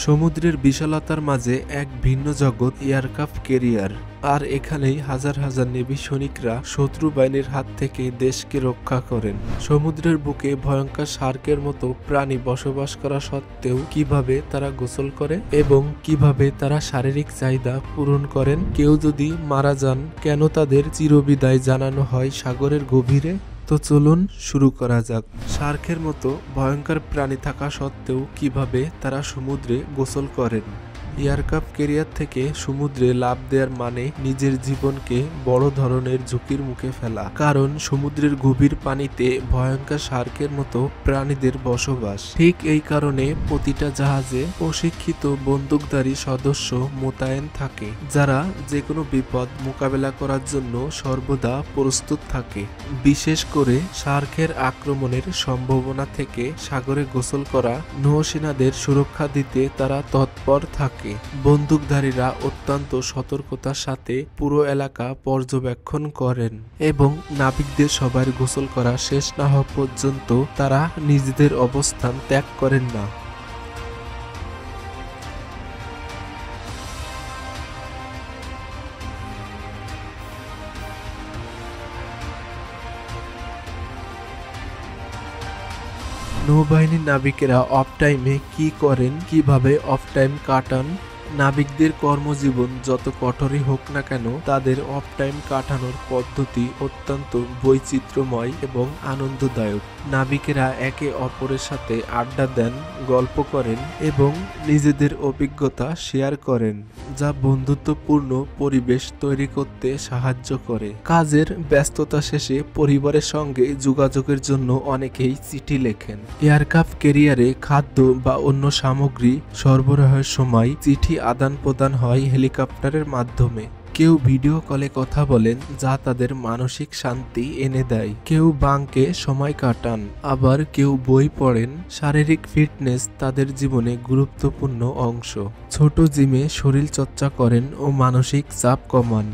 সমুদ্রের বিশালতার মাঝে এক ভিন্ন জগৎ এয়ারক্রাফট ক্যারিয়ার। আর এখানেই হাজার হাজার নেভি সৈনিকরা শত্রু বাহিনীর হাত থেকে দেশকে রক্ষা করেন। সমুদ্রের বুকে ভয়ঙ্কর শার্কের মতো প্রাণী বসবাস করা সত্ত্বেও কিভাবে তারা গোসল করে এবং কিভাবে তারা শারীরিক চাহিদা পূরণ করেন, কেউ যদি মারা যান কেন তাদের চিরবিদায় জানানো হয় সাগরের গভীরে। তো চলুন শুরু করা যাক। শার্কের মতো ভয়ঙ্কর প্রাণী থাকা সত্ত্বেও কিভাবে তারা সমুদ্রে গোসল করেন। এয়ারক্রাফট ক্যারিয়ার থেকে সমুদ্রে লাফ দেওয়ার মানে নিজের জীবনকে বড় ধরনের ঝুঁকির মুখে ফেলা, কারণ সমুদ্রের গভীর পানিতে ভয়ঙ্কর শার্কের মতো প্রাণীদের বসবাস। ঠিক এই কারণে প্রতিটা জাহাজে প্রশিক্ষিত বন্দুকধারী সদস্য মোতায়েন থাকে, যারা যে কোনো বিপদ মোকাবেলা করার জন্য সর্বদা প্রস্তুত থাকে। বিশেষ করে শার্কের আক্রমণের সম্ভাবনা থেকে সাগরে গোসল করা নৌসেনাদের সুরক্ষা দিতে তারা তৎপর থাকে। বন্দুকধারীরা অত্যন্ত সতর্কতার সাথে পুরো এলাকা পর্যবেক্ষণ করেন এবং নাবিকদের সবার গোসল করা শেষ না হওয়া পর্যন্ত তারা নিজেদের অবস্থান ত্যাগ করেন না। নৌবাহিনীর নাবিকেরা অফ টাইমে কি করেন, কিভাবে অফ টাইম কাটান। নাবিকদের কর্মজীবন যত কঠোরই হোক না কেন, তাদের অফ টাইম কাটানোর পদ্ধতি অত্যন্ত বৈচিত্র্যময় এবং আনন্দদায়ক। নাবিকেরা একে অপরের সাথে আড্ডা দেন, গল্প করেন এবং নিজেদের অভিজ্ঞতা শেয়ার করেন, যা বন্ধুত্বপূর্ণ পরিবেশ তৈরি করতে সাহায্য করে। কাজের ব্যস্ততা শেষে পরিবারের সঙ্গে যোগাযোগের জন্য অনেকেই চিঠি লেখেন। এয়ারক্রাফট ক্যারিয়ারে খাদ্য বা অন্য সামগ্রী সরবরাহের সময় চিঠি আদান প্রদান হয় হেলিকপ্টারের মাধ্যমে। কেউ ভিডিও কলে কথা বলেন, যা তাদের মানসিক শান্তি এনে দেয়। কেউ বাঙ্কে সময় কাটান, আবার কেউ বই পড়েন। শারীরিক ফিটনেস তাদের জীবনে গুরুত্বপূর্ণ অংশ। ছোট জিমে শরীর চর্চা করেন ও মানসিক চাপ কমান।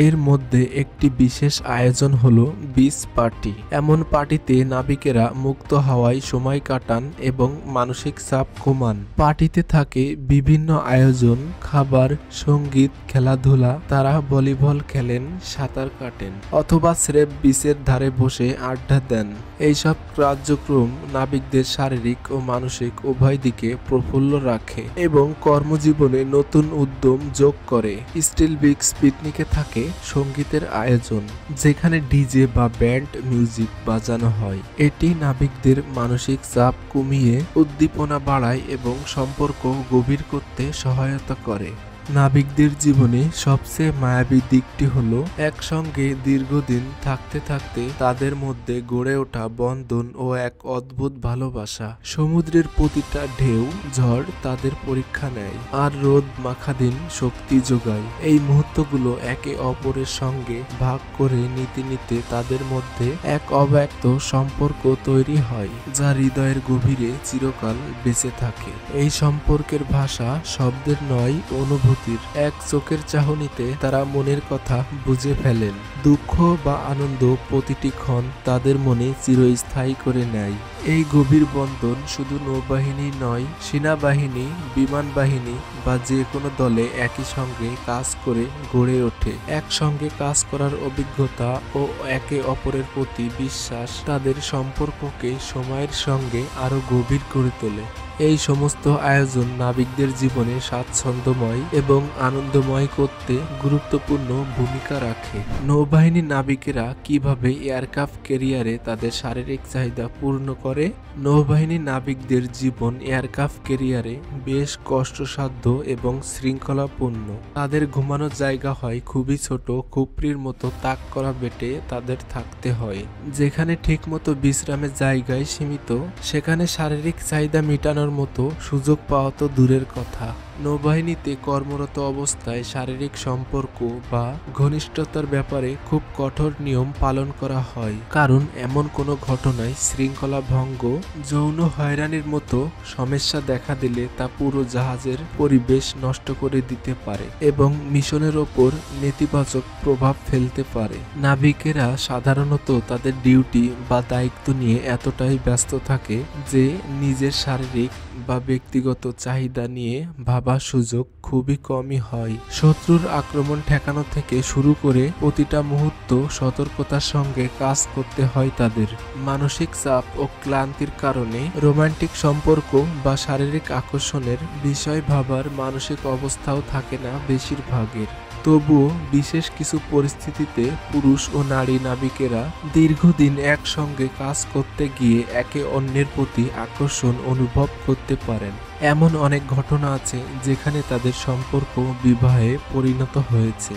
এর মধ্যে একটি বিশেষ আয়োজন হলো বিচ পার্টি। এমন পার্টিতে নাবিকেরা মুক্ত হাওয়ায় সময় কাটান এবং মানসিক চাপ কমান। পার্টিতে থাকে বিভিন্ন আয়োজন, খাবার, সঙ্গীত, খেলাধুলা। তারা ভলিবল খেলেন, সাঁতার কাটেন অথবা স্রেফ বিচের ধারে বসে আড্ডা দেন। এইসব কার্যক্রম নাবিকদের শারীরিক ও মানসিক উভয় দিকে প্রফুল্ল রাখে এবং কর্মজীবনে নতুন উদ্যম যোগ করে। স্টিল বিচ পিকনিকে থাকে সঙ্গীতের আয়োজন, যেখানে ডিজে বা ব্যান্ড মিউজিক বাজানো হয়। এটি নাবিকদের মানসিক চাপ কমিয়ে উদ্দীপনা বাড়ায় এবং সম্পর্ক গভীর করতে সহায়তা করে। নাবিকদের জীবনে সবচেয়ে মায়াবী দিকটি হলো একসঙ্গে দীর্ঘদিন থাকতে থাকতে তাদের মধ্যে গড়ে ওঠা বন্ধন ও এক অদ্ভুত ভালোবাসা। সমুদ্রের প্রতিটা ঢেউ, ঝড় তাদের পরীক্ষা নেয় আর রোদ মাখা দিন শক্তি যোগায়। এই মুহূর্তগুলো একে অপরের সঙ্গে ভাগ করে নিতে নিতে তাদের মধ্যে এক অব্যক্ত সম্পর্ক তৈরি হয়, যা হৃদয়ের গভীরে চিরকাল বেঁচে থাকে। এই সম্পর্কের ভাষা শব্দের নয়, অনুভূতি। এক চোখের চাহনিতে তারা মনের কথা বুঝে ফেলেন। দুঃখ বা আনন্দ প্রতিটি ক্ষণ তাদের মনে চিরস্থায়ী করে নেয়। এই গভীর বন্ধন শুধু নৌবাহিনী নয়, সেনাবাহিনী, বিমান বাহিনী বা যে কোনো দলে একই সঙ্গে কাজ করে গড়ে ওঠে। একসঙ্গে কাজ করার অভিজ্ঞতা ও একে অপরের প্রতি বিশ্বাস তাদের সম্পর্ককে সময়ের সঙ্গে আরো গভীর করে তোলে। এই সমস্ত আয়োজন নাবিকদের জীবনে স্বাচ্ছন্দ্যময় এবং আনন্দময় করতে গুরুত্বপূর্ণ ভূমিকা রাখে। নৌবাহিনীর নাবিকেরা কিভাবে এয়ারক্রাফট ক্যারিয়ারে তাদের শারীরিক চাহিদা পূর্ণ করে। নৌবাহিনীর নাবিকদের জীবন এয়ারক্রাফট ক্যারিয়ারে বেশ কষ্টসাধ্য এবং শৃঙ্খলাপূর্ণ। তাদের ঘুমানোর জায়গা হয় খুবই ছোট, খুপড়ির মতো তাক করা বেটে তাদের থাকতে হয়, যেখানে ঠিকমতো বিশ্রামের জায়গায় সীমিত। সেখানে শারীরিক চাহিদা মেটানোর মতো সুযোগ পাওয়া তো দূরের কথা, নৌবাহিনীতে কর্মরত অবস্থায় শারীরিক সম্পর্ক বা ঘনিষ্ঠতার ব্যাপারে খুব কঠোর নিয়ম পালন করা হয়, কারণ এমন কোনো ঘটনায় শৃঙ্খলা ভঙ্গ, যৌন হয়রানির মতো সমস্যা দেখা দিলে তা পুরো জাহাজের পরিবেশ নষ্ট করে দিতে পারে এবং মিশনের ওপর নেতিবাচক প্রভাব ফেলতে পারে। নাবিকেরা সাধারণত তাদের ডিউটি বা দায়িত্ব নিয়ে এতটাই ব্যস্ত থাকে যে নিজের শারীরিক বা ব্যক্তিগত চাহিদা নিয়ে ভাবার সুযোগ খুবই কমই হয়। শত্রুর আক্রমণ ঠেকানো থেকে শুরু করে প্রতিটা মুহূর্ত সতর্কতার সঙ্গে কাজ করতে হয় তাদের। মানসিক চাপ ও ক্লান্তির কারণে রোমান্টিক সম্পর্ক বা শারীরিক আকর্ষণের বিষয় ভাবার মানসিক অবস্থাও থাকে না বেশিরভাগের। তবুও বিশেষ কিছু পরিস্থিতিতে পুরুষ ও নারী নাবিকেরা দীর্ঘদিন একসঙ্গে কাজ করতে গিয়ে একে অন্যের প্রতি আকর্ষণ অনুভব করতে পারেন। এমন অনেক ঘটনা আছে যেখানে তাদের সম্পর্ক বিবাহে পরিণত হয়েছে।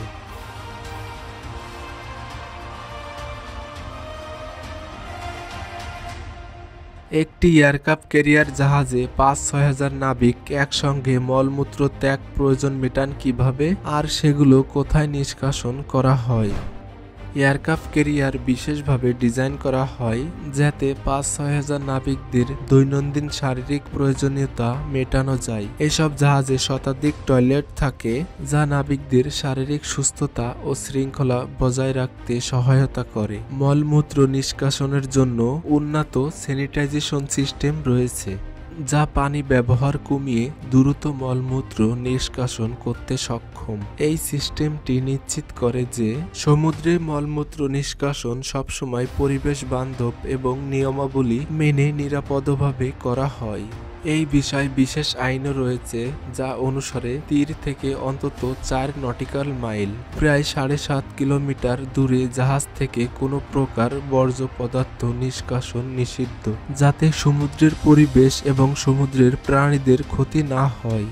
একটি এয়ারক্রাফট ক্যারিয়ার জাহাজে ৫-৬ হাজার নাবিক একসঙ্গে মলমূত্র ত্যাগ প্রয়োজন মেটান কিভাবে, আর সেগুলো কোথায় নিষ্কাশন করা হয়? এয়ারক্রাফট ক্যারিয়ার বিশেষভাবে ডিজাইন করা হয় যাতে ৫-৬ হাজার নাবিকদের দৈনন্দিন শারীরিক প্রয়োজনীয়তা মেটানো যায়। এসব জাহাজে শতাধিক টয়লেট থাকে যা নাবিকদের শারীরিক সুস্থতা ও শৃঙ্খলা বজায় রাখতে সহায়তা করে। মলমূত্র নিষ্কাশনের জন্য উন্নত স্যানিটাইজেশন সিস্টেম রয়েছে যা পানি ব্যবহার কমিয়ে দ্রুত মলমূত্র নিষ্কাশন করতে সক্ষম। এই সিস্টেমটি নিশ্চিত করে যে সমুদ্রে মলমূত্র নিষ্কাশন সবসময় পরিবেশ বান্ধব এবং নিয়মাবলী মেনে নিরাপদভাবে করা হয়। এই বিষয়ে বিশেষ আইনও রয়েছে যা অনুসারে তীর থেকে অন্তত ৪ নটিক্যাল মাইল প্রায় ৭.৫ কিলোমিটার দূরে জাহাজ থেকে কোনো প্রকার বর্জ্য পদার্থ নিষ্কাশন নিষিদ্ধ, যাতে সমুদ্রের পরিবেশ এবং সমুদ্রের প্রাণীদের ক্ষতি না হয়।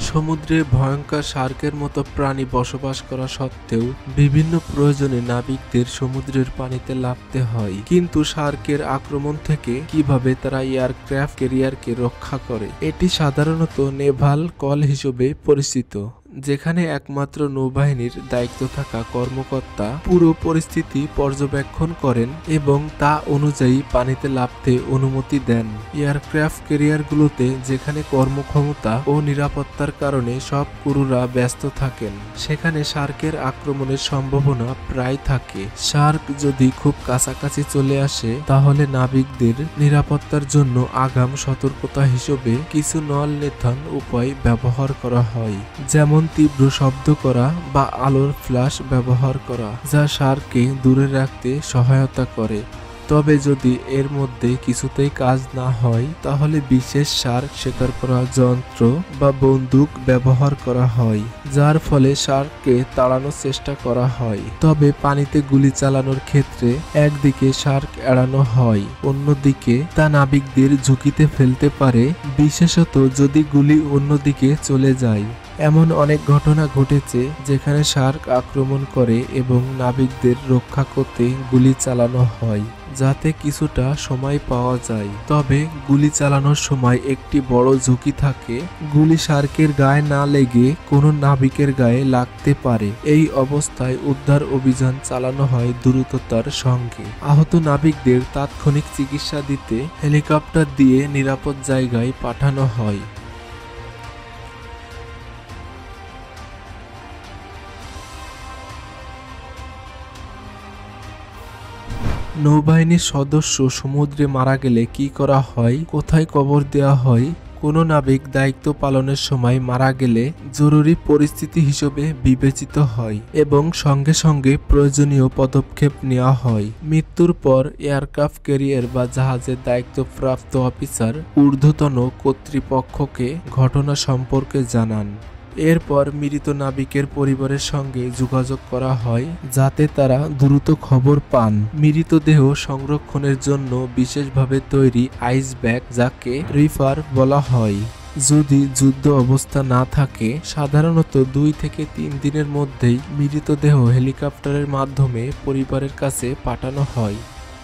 সমুদ্রে ভয়ঙ্কর শার্কের মতো প্রাণী বসবাস করা সত্ত্বেও বিভিন্ন প্রয়োজনে নাবিকদের সমুদ্রের পানিতে নামতে হয়। কিন্তু শার্কের আক্রমণ থেকে কিভাবে তারা এয়ারক্রাফট ক্যারিয়ারকে রক্ষা করে? এটি সাধারণত নেভাল কল হিসেবে পরিচিত, যেখানে একমাত্র নৌবাহিনীর দায়িত্ব থাকা কর্মকর্তা পুরো পরিস্থিতি পর্যবেক্ষণ করেন এবং তা অনুযায়ী পানিতে নামতে অনুমতি দেন। এয়ারক্রাফট ক্যারিয়ারগুলোতে যেখানে কর্মক্ষমতা ও নিরাপত্তার কারণে সব ক্রুরা ব্যস্ত থাকেন, সেখানে শার্কের আক্রমণের সম্ভাবনা প্রায় থাকে। শার্ক যদি খুব কাছাকাছি চলে আসে তাহলে নাবিকদের নিরাপত্তার জন্য আগাম সতর্কতা হিসেবে কিছু নল-নিথান উপায় ব্যবহার করা হয়, যেমন তীব্র শব্দ করা বা আলোর ফ্ল্যাশ ব্যবহার করা, যা শার্ককে দূরে রাখতে সহায়তা করে। তবে যদি এর মধ্যে কিছুতেই কাজ না হয় তাহলে বিশেষ শার্ক শিকার করা যন্ত্র বা বন্দুক ব্যবহার করা হয়, যার ফলে শার্ককে তাড়ানোর চেষ্টা করা হয়। তবে পানিতে গুলি চালানোর ক্ষেত্রে একদিকে শার্ক এড়ানো হয়, অন্যদিকে তা নাবিকদের ঝুঁকিতে ফেলতে পারে, বিশেষত যদি গুলি অন্যদিকে চলে যায়। এমন অনেক ঘটনা ঘটেছে যেখানে শার্ক আক্রমণ করে এবং নাবিকদের রক্ষা করতে গুলি চালানো হয় যাতে কিছুটা সময় পাওয়া যায়। তবে গুলি চালানোর সময় একটি বড় ঝুঁকি থাকে, গুলি শার্কের গায়ে না লেগে কোনো নাবিকের গায়ে লাগতে পারে। এই অবস্থায় উদ্ধার অভিযান চালানো হয় দ্রুততার সঙ্গে। আহত নাবিকদের তাৎক্ষণিক চিকিৎসা দিতে হেলিকপ্টার দিয়ে নিরাপদ জায়গায় পাঠানো হয়। নৌবাহিনীর সদস্য সমুদ্রে মারা গেলে কি করা হয়, কোথায় কবর দেওয়া হয়? কোনো নাবিক দায়িত্ব পালনের সময় মারা গেলে জরুরি পরিস্থিতি হিসেবে বিবেচিত হয় এবং সঙ্গে সঙ্গে প্রয়োজনীয় পদক্ষেপ নেওয়া হয়। মৃত্যুর পর এয়ারক্রাফট ক্যারিয়ার বা জাহাজের দায়িত্বপ্রাপ্ত অফিসার ঊর্ধ্বতন কর্তৃপক্ষকে ঘটনা সম্পর্কে জানান। এরপর মৃত নাবিকের পরিবারের সঙ্গে যোগাযোগ করা হয় যাতে তারা দ্রুত খবর পান। মৃতদেহ সংরক্ষণের জন্য বিশেষভাবে তৈরি আইস ব্যাগ, যাকে রিফার বলা হয়, যদি যুদ্ধ অবস্থা না থাকে সাধারণত 2 থেকে 3 দিনের মধ্যেই মৃতদেহ হেলিকপ্টারের মাধ্যমে পরিবারের কাছে পাঠানো হয়।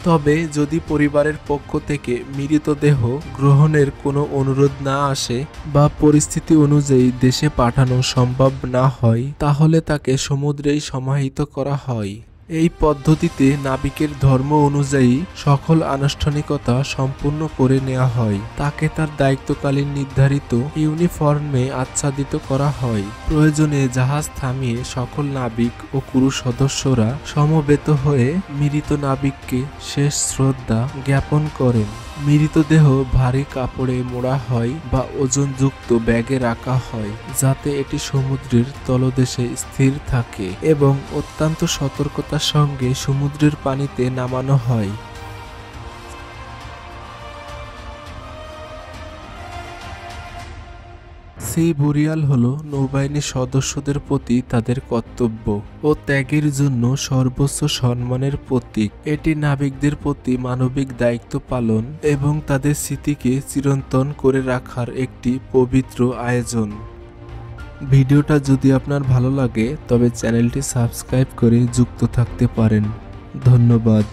তবে যদি পরিবারের পক্ষ থেকে মৃতদেহ গ্রহণের কোনো অনুরোধ না আসে বা পরিস্থিতি অনুযায়ী দেশে পাঠানো সম্ভব না হয়, তাহলে তাকে সমুদ্রেই সমাহিত করা হয়। এই পদ্ধতিতে নাবিকের ধর্ম অনুযায়ী সকল আনুষ্ঠানিকতা সম্পূর্ণ করে নেওয়া হয়। তাকে তার দায়িত্বকালীন নির্ধারিত ইউনিফর্মে আচ্ছাদিত করা হয়। প্রয়োজনে জাহাজ থামিয়ে সকল নাবিক ও ক্রু সদস্যরা সমবেত হয়ে মৃত নাবিককে শেষ শ্রদ্ধা জ্ঞাপন করেন। মৃতদেহ ভারী কাপড়ে মোড়া হয় বা ওজনযুক্ত ব্যাগে রাখা হয়, যাতে এটি সমুদ্রের তলদেশে স্থির থাকে এবং অত্যন্ত সতর্কতার সঙ্গে সমুদ্রের পানিতে নামানো হয়। সি বুরিয়াল হলো নৌবাহিনীর সদস্যদের প্রতি তাদের কর্তব্য ও ত্যাগের জন্য সর্বোচ্চ সম্মানের প্রতীক। এটি নাবিকদের প্রতি মানবিক দায়িত্ব পালন এবং তাদের স্মৃতিকে চিরন্তন করে রাখার একটি পবিত্র আয়োজন। ভিডিওটা যদি আপনার ভালো লাগে তবে চ্যানেলটি সাবস্ক্রাইব করে যুক্ত থাকতে পারেন। ধন্যবাদ।